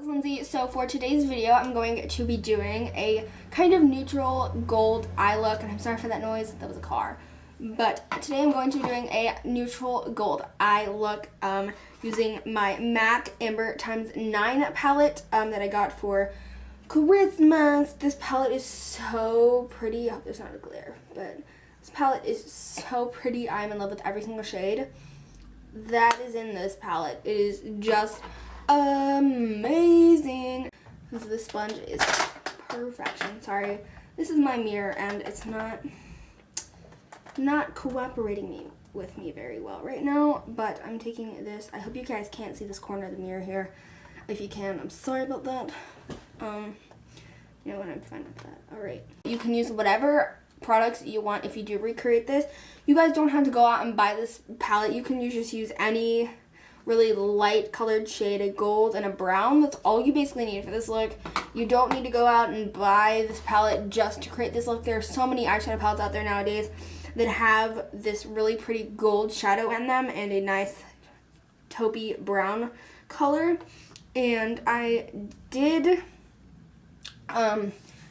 it's Lindsay. So for today's video, I'm going to be doing a kind of neutral gold eye look. And I'm sorry for that noise, that was a car. But today I'm going to be doing a neutral gold eye look using my MAC Amber x9 palette that I got for Christmas. This palette is so pretty. I hope there's not a glare, but this palette is so pretty. I'm in love with every single shade that is in this palette. It is just amazing. This sponge is perfection. Sorry, this is my mirror and it's not cooperating with me very well right now, but I'm taking this. I hope you guys can't see this corner of the mirror here. If you can, I'm sorry about that. You know what, I'm fine with that. All right, you can use whatever products you want if you do recreate this. You guys don't have to go out and buy this palette. You can just use any really light colored shade, a gold and a brown. That's all you basically need for this look. You don't need to go out and buy this palette just to create this look. There are so many eyeshadow palettes out there nowadays that have this really pretty gold shadow in them and a nice taupey brown color. And I did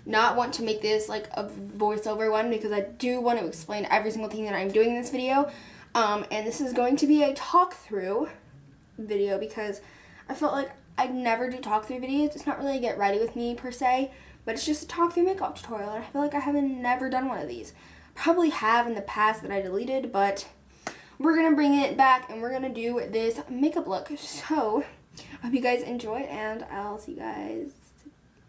not want to make this like a voiceover one because I do want to explain every single thing that I'm doing in this video. And this is going to be a talk through video because I felt like I'd never do talk through videos. It's not really a get ready with me per se, but it's just a talk through makeup tutorial, and I feel like I haven't never done one of these. Probably have in the past that I deleted, but we're gonna bring it back and we're gonna do this makeup look. So I hope you guys enjoy and I'll see you guys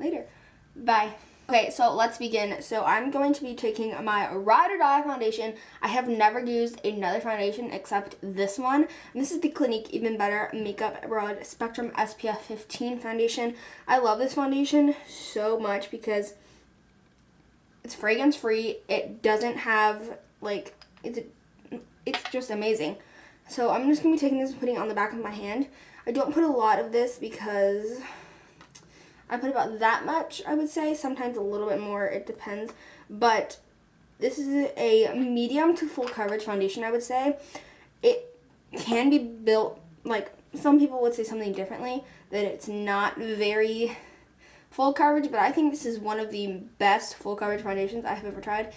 later. Bye. Okay, so let's begin. So I'm going to be taking my Ride or Die foundation. I have never used another foundation except this one. And this is the Clinique Even Better Makeup Broad Spectrum SPF 15 foundation. I love this foundation so much because it's fragrance free. It doesn't have like, it's just amazing. So I'm just going to be taking this and putting it on the back of my hand. I don't put a lot of this because I put about that much, I would say. Sometimes a little bit more, it depends. But this is a medium to full coverage foundation, I would say. It can be built, like, some people would say something differently, that it's not very full coverage, but I think this is one of the best full coverage foundations I have ever tried.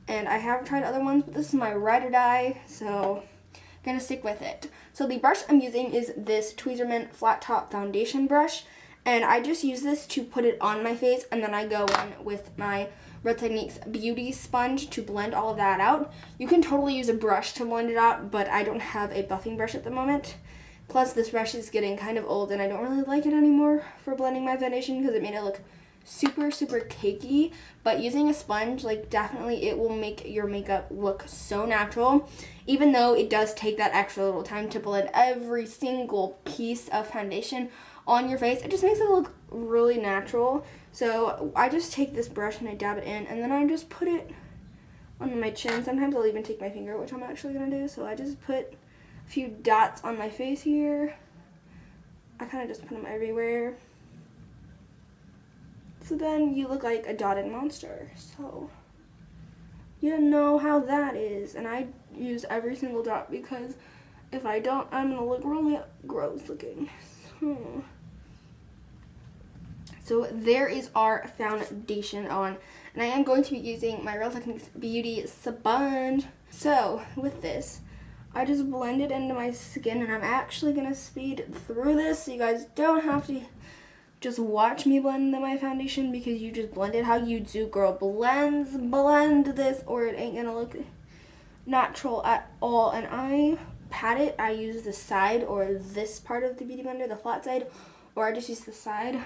And I have tried other ones, but this is my Ride or Die, so I'm gonna stick with it. So the brush I'm using is this Tweezerman Flat Top Foundation brush. And I just use this to put it on my face, and then I go in with my Real Techniques Beauty Sponge to blend all of that out. You can totally use a brush to blend it out, but I don't have a buffing brush at the moment. Plus, this brush is getting kind of old, and I don't really like it anymore for blending my foundation because it made it look super, super cakey. But using a sponge, like, definitely it will make your makeup look so natural, even though it does take that extra little time to blend every single piece of foundation on your face. It just makes it look really natural. So I just take this brush and I dab it in, and then I just put it on my chin. Sometimes I'll even take my finger, which I'm actually gonna do. So I just put a few dots on my face here. I kind of just put them everywhere. So then you look like a dotted monster. So you know how that is. And I use every single dot because if I don't, I'm gonna look really gross looking. So there is our foundation on, and I am going to be using my Real Techniques Beauty Sponge. So with this, I just blend it into my skin, and I'm actually gonna speed through this so you guys don't have to just watch me blend my foundation, because you just blend it how you do, girl. Blend this or it ain't gonna look natural at all. And I pat it. I use the side or this part of the beauty blender, the flat side, or I just use the side.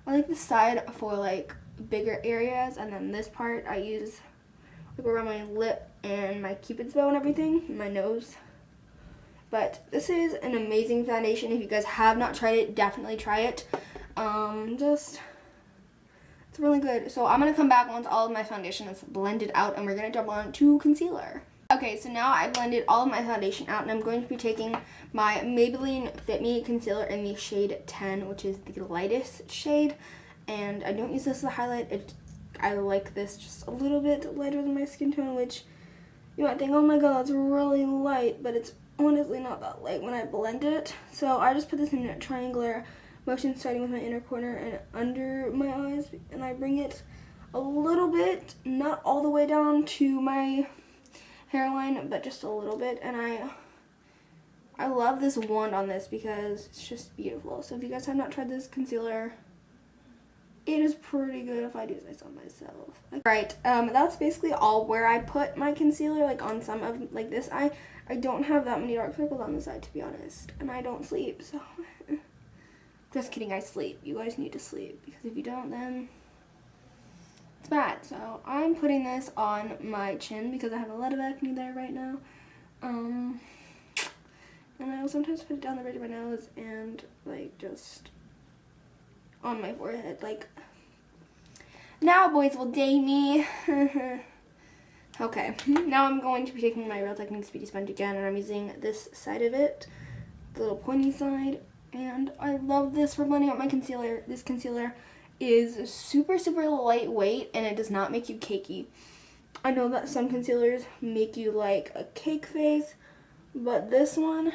I like the side for like bigger areas, and then this part I use like around my lip and my cupid's bow and everything, my nose. But this is an amazing foundation. If you guys have not tried it, definitely try it. It's really good. So I'm gonna come back once all of my foundation is blended out, and we're gonna jump on to concealer. Okay, so now I blended all of my foundation out, and I'm going to be taking my Maybelline Fit Me concealer in the shade 10, which is the lightest shade. And I don't use this as a highlight. I like this just a little bit lighter than my skin tone, which you might think, oh my god, that's really light, but it's honestly not that light when I blend it. So I just put this in a triangular motion starting with my inner corner and under my eyes, and I bring it a little bit, not all the way down to my hairline, but just a little bit. And I love this wand on this because it's just beautiful. So if you guys have not tried this concealer, it is pretty good if I do say so myself. Right, that's basically all where I put my concealer, like on some of, like this. I don't have that many dark circles on the side, to be honest, and I don't sleep, so. Just kidding, I sleep. You guys need to sleep, because if you don't, then it's bad. So I'm putting this on my chin because I have a lot of acne there right now. And I will sometimes put it down the bridge of my nose and like just on my forehead. Like, now boys will date me. Okay, now I'm going to be taking my Real Techniques Beauty Sponge again, and I'm using this side of it, the little pointy side, and I love this for blending out my concealer. This concealer is super, super lightweight, and it does not make you cakey. I know that some concealers make you like a cake face, but this one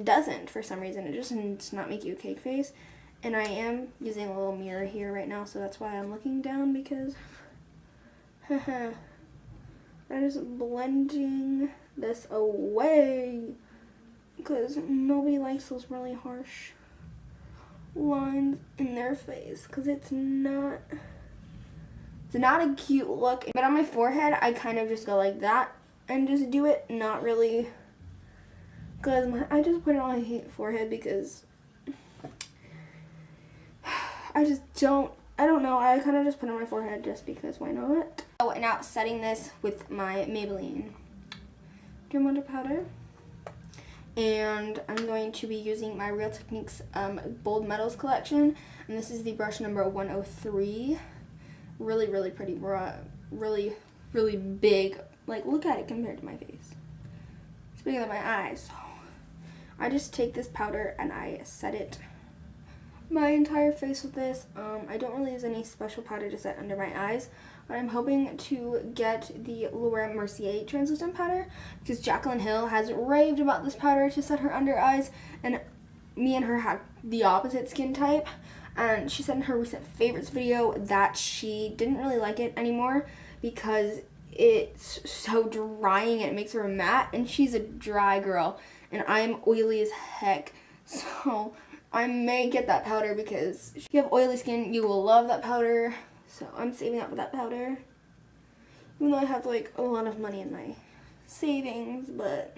doesn't for some reason. It just does not make you a cake face. And I am using a little mirror here right now, so that's why I'm looking down, because I'm just blending this away because nobody likes those really harsh lines in their face, because it's not a cute look. But on my forehead, I kind of just go like that and just do it, not really, because I just put it on my forehead because I don't know, I kind of just put it on my forehead just because, why not? Oh, and now setting this with my Maybelline Dream Wonder powder. And I'm going to be using my Real Techniques Bold Metals collection. And this is the brush number 103. Really, really pretty brush. Really, really big. Like, look at it compared to my face. It's bigger than my eyes. So I just take this powder and I set it my entire face with this. I don't really use any special powder to set under my eyes, but I'm hoping to get the Laura Mercier translucent powder because Jaclyn Hill has raved about this powder to set her under eyes, and me and her have the opposite skin type, and she said in her recent favorites video that she didn't really like it anymore because it's so drying and it makes her matte, and she's a dry girl and I'm oily as heck, so I may get that powder because if you have oily skin, you will love that powder. So I'm saving up for that powder. Even though I have like a lot of money in my savings, but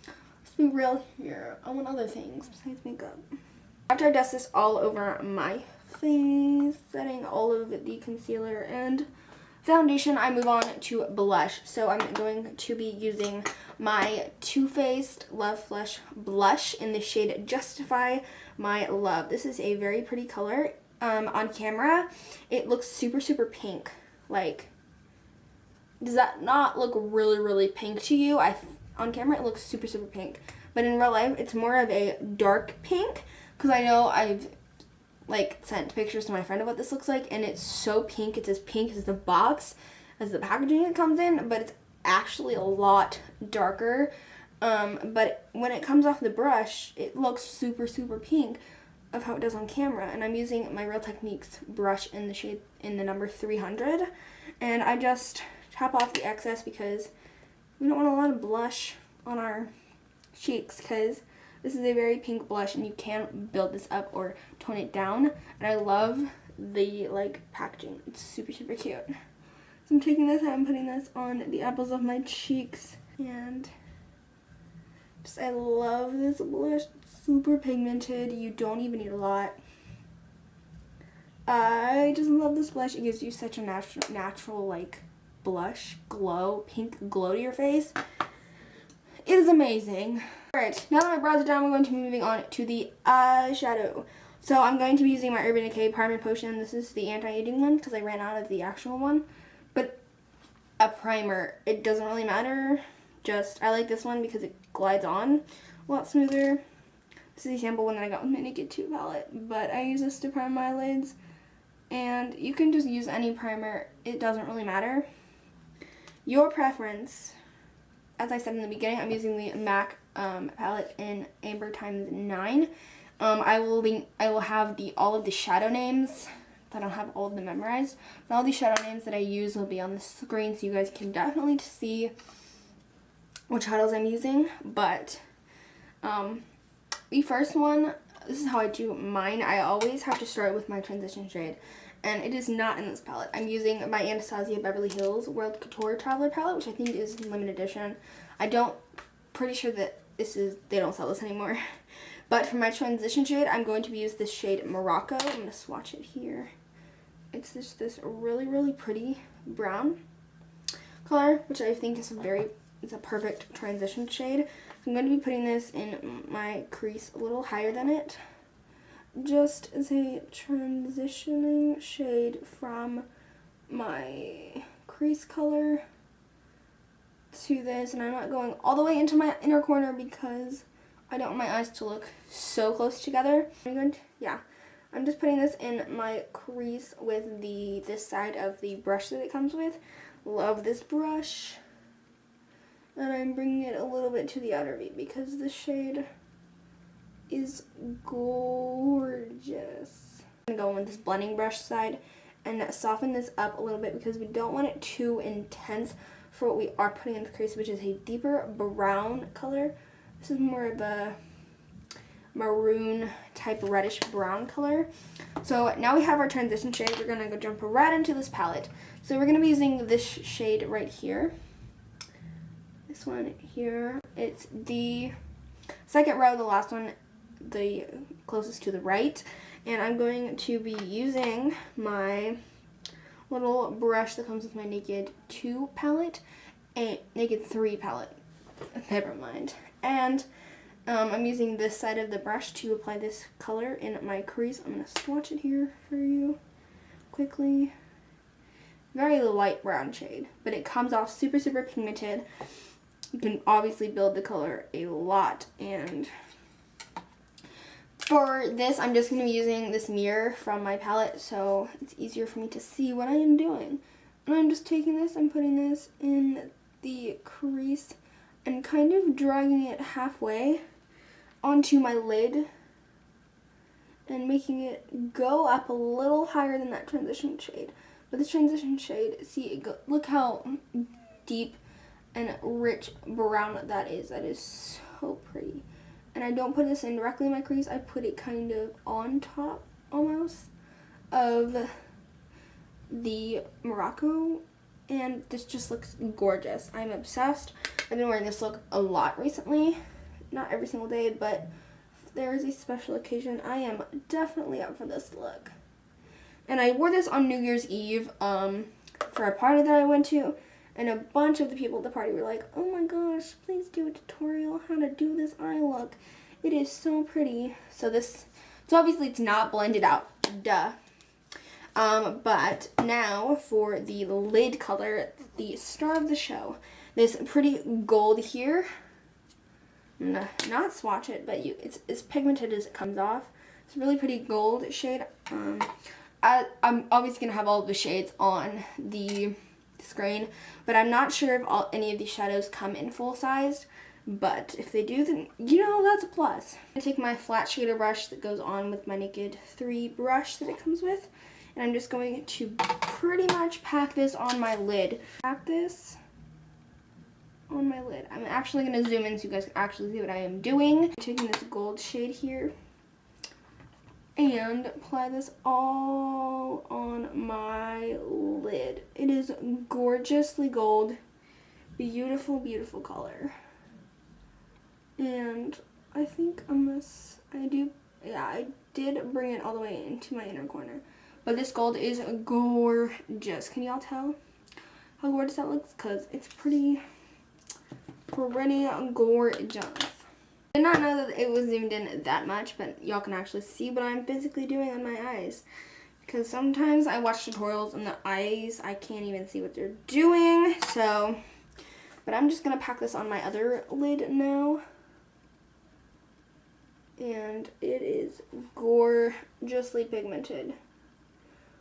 let's be real here. I want other things besides makeup. After I dust this all over my face, setting all of the concealer and foundation, I move on to blush. So I'm going to be using my Too Faced Love Flush blush in the shade Justify My Love. This is a very pretty color. On camera, it looks super, super pink. Like, does that not look really, really pink to you? On camera, it looks super, super pink. But in real life, it's more of a dark pink. Because I know I've like sent pictures to my friend of what this looks like, and it's so pink. It's as pink as the box, as the packaging it comes in, but it's actually a lot darker. But when it comes off the brush, it looks super, super pink of how it does on camera. And I'm using my Real Techniques brush in the shade, in the number 300, and I just tap off the excess because we don't want a lot of blush on our cheeks, because this is a very pink blush and you can't build this up or tone it down. And I love the like packaging. It's super, super cute. So I'm taking this and I'm putting this on the apples of my cheeks, and just I love this blush. It's super pigmented. You don't even need a lot. I just love this blush. It gives you such a natural like blush glow, pink glow to your face. It is amazing. Alright, now that my brows are done, we're going to be moving on to the eyeshadow. So I'm going to be using my Urban Decay Primer Potion. This is the anti-aging one because I ran out of the actual one. But a primer, it doesn't really matter. Just, I like this one because it glides on a lot smoother. This is the sample one that I got with my Naked 2 palette. But I use this to prime my eyelids. And you can just use any primer. It doesn't really matter. Your preference. As I said in the beginning, I'm using the MAC palette in Amber ×9. I will have all of the shadow names. I don't have all of them memorized, but all the shadow names that I use will be on the screen, so you guys can definitely see which shadows I'm using. But the first one, this is how I do mine. I always have to start with my transition shade, and it is not in this palette. I'm using my Anastasia Beverly Hills World Couture Traveler palette, which I think is limited edition. Pretty sure that they don't sell this anymore. But for my transition shade, I'm going to use this shade Morocco. I'm going to swatch it here. It's just this really, really pretty brown color, which I think is a perfect transition shade. So I'm going to be putting this in my crease a little higher than it, just as a transitioning shade from my crease color to this. And I'm not going all the way into my inner corner because I don't want my eyes to look so close together. I'm just putting this in my crease with this side of the brush that it comes with. Love this brush. And I'm bringing it a little bit to the outer V because the shade is gorgeous. I'm going to go with this blending brush side and soften this up a little bit because we don't want it too intense for what we are putting in the crease, which is a deeper brown color. This is more of a maroon type reddish brown color. So now we have our transition shade. We're going to go jump right into this palette. So we're going to be using this shade right here. This one here. It's the second row, the last one, the closest to the right. And I'm going to be using my little brush that comes with my Naked 2 palette, a Naked 3 palette. Never mind. And I'm using this side of the brush to apply this color in my crease. I'm going to swatch it here for you quickly. Very light brown shade, but it comes off super, super pigmented. You can obviously build the color a lot. And for this, I'm just going to be using this mirror from my palette, so it's easier for me to see what I am doing. And I'm just taking this and putting this in the crease and kind of dragging it halfway onto my lid and making it go up a little higher than that transition shade. But this transition shade, look how deep and rich brown that is. That is so pretty. And I don't put this in directly in my crease. I put it kind of on top almost of the Morocco, and this just looks gorgeous. I'm obsessed. I've been wearing this look a lot recently. Not every single day, but if there is a special occasion, I am definitely up for this look. And I wore this on New Year's Eve for a party that I went to, and a bunch of the people at the party were like, "Oh my gosh, please do a tutorial how to do this eye look. It is so pretty." So obviously it's not blended out, duh. But now for the lid color, the star of the show, this pretty gold here. I'm gonna not swatch it, but it's as pigmented as it comes off. It's a really pretty gold shade. I'm obviously gonna have all of the shades on the screen, but I'm not sure if any of these shadows come in full size. But if they do, then that's a plus. I take my flat shader brush that goes on with my Naked 3 brush that it comes with, and I'm just going to pretty much pack this on my lid. Pack this on my lid. I'm actually going to zoom in so you guys can actually see what I am doing. I'm taking this gold shade here and apply this all on my lid. It is gorgeously gold. Beautiful, beautiful color. And I think I did bring it all the way into my inner corner. But this gold is gorgeous. Can y'all tell how gorgeous that looks? Because it's pretty gorgeous. I did not know that it was zoomed in that much, but y'all can actually see what I'm physically doing on my eyes. Because sometimes I watch tutorials and the eyes, I can't even see what they're doing. But I'm just going to pack this on my other lid now. And it is gorgeously pigmented.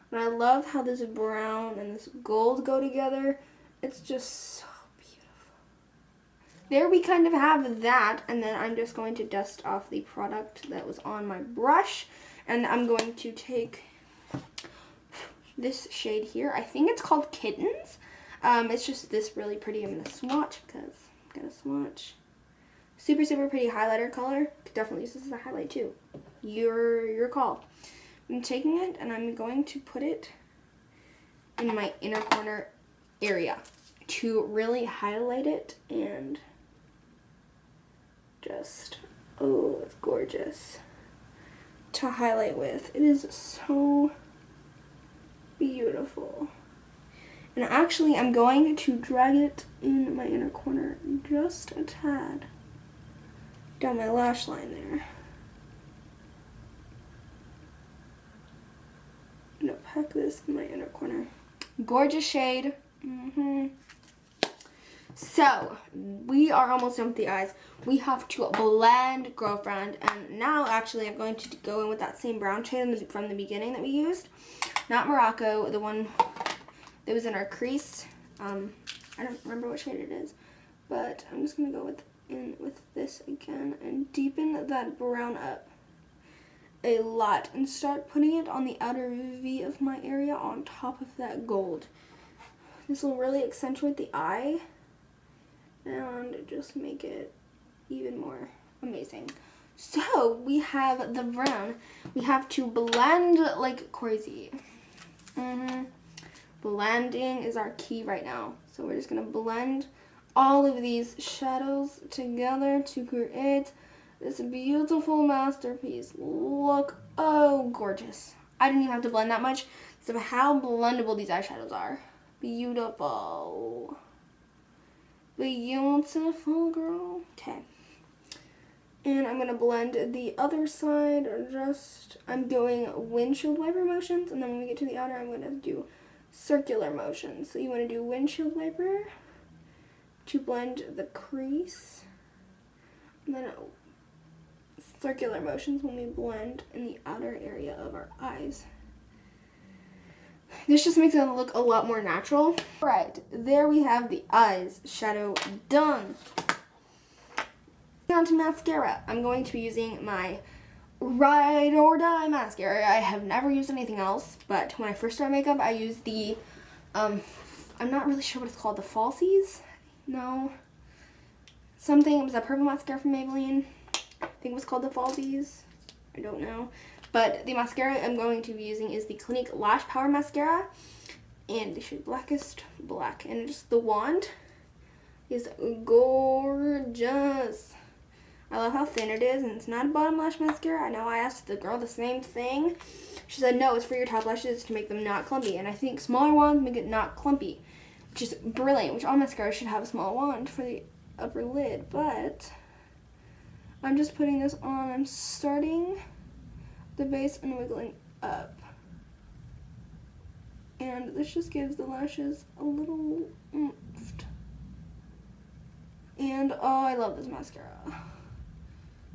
And I love how this brown and this gold go together. It's just so beautiful. there we kind of have that, and then I'm just going to dust off the product that was on my brush, and I'm going to take this shade here. I think it's called Kittens. It's just this really pretty. I'm gonna swatch because I'm gonna swatch. Super, super pretty highlighter color. Could definitely use this as a highlight too. Your call. I'm taking it and I'm going to put it in my inner corner area to really highlight it and just, oh, it's gorgeous to highlight with. It is so beautiful. And actually, I'm going to drag it in my inner corner just a tad down my lash line there. I'm gonna pack this in my inner corner. Gorgeous shade. So, we are almost done with the eyes. We have to blend Girlfriend, and now actually I'm going to go in with that same brown shade from the beginning that we used. Not Morocco, the one that was in our crease. I don't remember what shade it is, but I'm just gonna go in with this again and deepen that brown up a lot and start putting it on the outer V of my area on top of that gold. This will really accentuate the eye and just make it even more amazing. So we have the brown. We have to blend like crazy. Blending is our key right now. So we're just gonna blend all of these shadows together to create this beautiful masterpiece. Look, oh, gorgeous. I didn't even have to blend that much because of how blendable these eyeshadows are. Beautiful. Beautiful, girl. Okay. And I'm going to blend the other side. I'm doing windshield wiper motions. And then when we get to the outer, I'm going to do circular motions. So you want to do windshield wiper to blend the crease. And then circular motions when we blend in the outer area of our eyes. This just makes it look a lot more natural. Alright, there we have the eyes shadow done. On to mascara. I'm going to be using my Ride or Die mascara. I have never used anything else, but when I first started makeup, I used the, I'm not really sure what it's called, the Falsies? No. Something, it was a purple mascara from Maybelline. I think it was called the Falsies. I don't know. But the mascara I'm going to be using is the Clinique Lash Power Mascara. And the shade Blackest Black. And just the wand is gorgeous. I love how thin it is, and it's not a bottom lash mascara. I know I asked the girl the same thing. She said, no, it's for your top lashes to make them not clumpy. And I think smaller wands make it not clumpy, which is brilliant, which all mascaras should have a small wand for the upper lid. But I'm just putting this on. I'm starting the base and wiggling up. And this just gives the lashes a little oomph. And oh, I love this mascara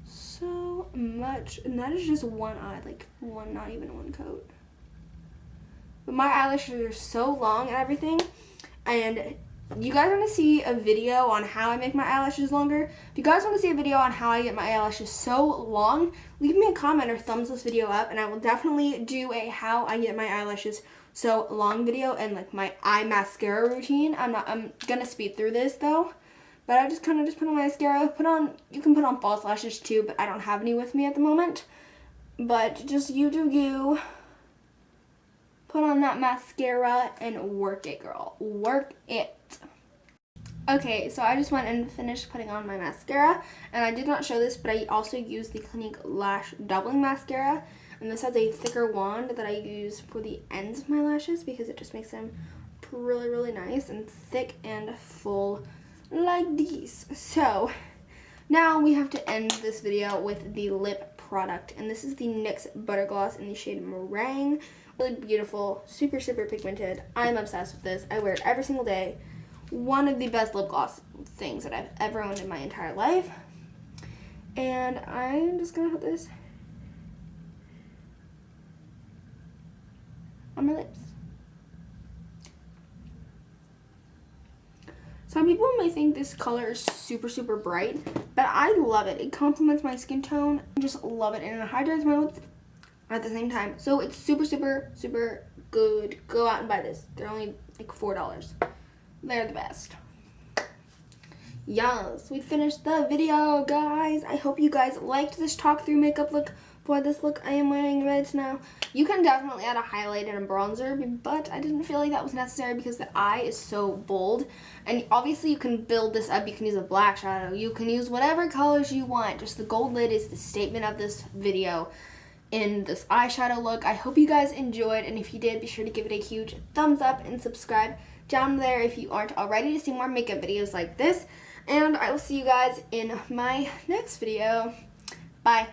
so much. And that is just one eye, like one, not even one coat. But my eyelashes are so long and everything. And you guys want to see a video on how I make my eyelashes longer? If you guys want to see a video on how I get my eyelashes so long, leave me a comment or thumbs this video up, and I will definitely do a how I get my eyelashes so long video and like my eye mascara routine. I'm gonna speed through this though. But I just kind of put on my mascara. You can put on false lashes too, but I don't have any with me at the moment. But just you do you. Put on that mascara and work it, girl. Work it. Okay, so I just went and finished putting on my mascara. And I did not show this, but I also used the Clinique Lash Doubling Mascara. And this has a thicker wand that I use for the ends of my lashes because it just makes them really, really nice and thick and full like these. So now we have to end this video with the lip product, and this is the NYX Butter Gloss in the shade Meringue. Really beautiful, super, super pigmented. I'm obsessed with this. I wear it every single day. One of the best lip gloss things that I've ever owned in my entire life. And I'm just gonna put this on my lips. So I'm people may think this color is super, super bright, but I love it. It complements my skin tone. I just love it, and it hydrates my lips at the same time. So it's super, super, super good. Go out and buy this. They're only like $4. They're the best. Yes, we finished the video, guys. I hope you guys liked this talk through makeup look. For this look, I am wearing red now. You can definitely add a highlight and a bronzer, but I didn't feel like that was necessary because the eye is so bold. And obviously you can build this up. You can use a black shadow. You can use whatever colors you want. Just the gold lid is the statement of this video in this eyeshadow look. I hope you guys enjoyed, and if you did, be sure to give it a huge thumbs up and subscribe down there if you aren't already to see more makeup videos like this. And I will see you guys in my next video. Bye.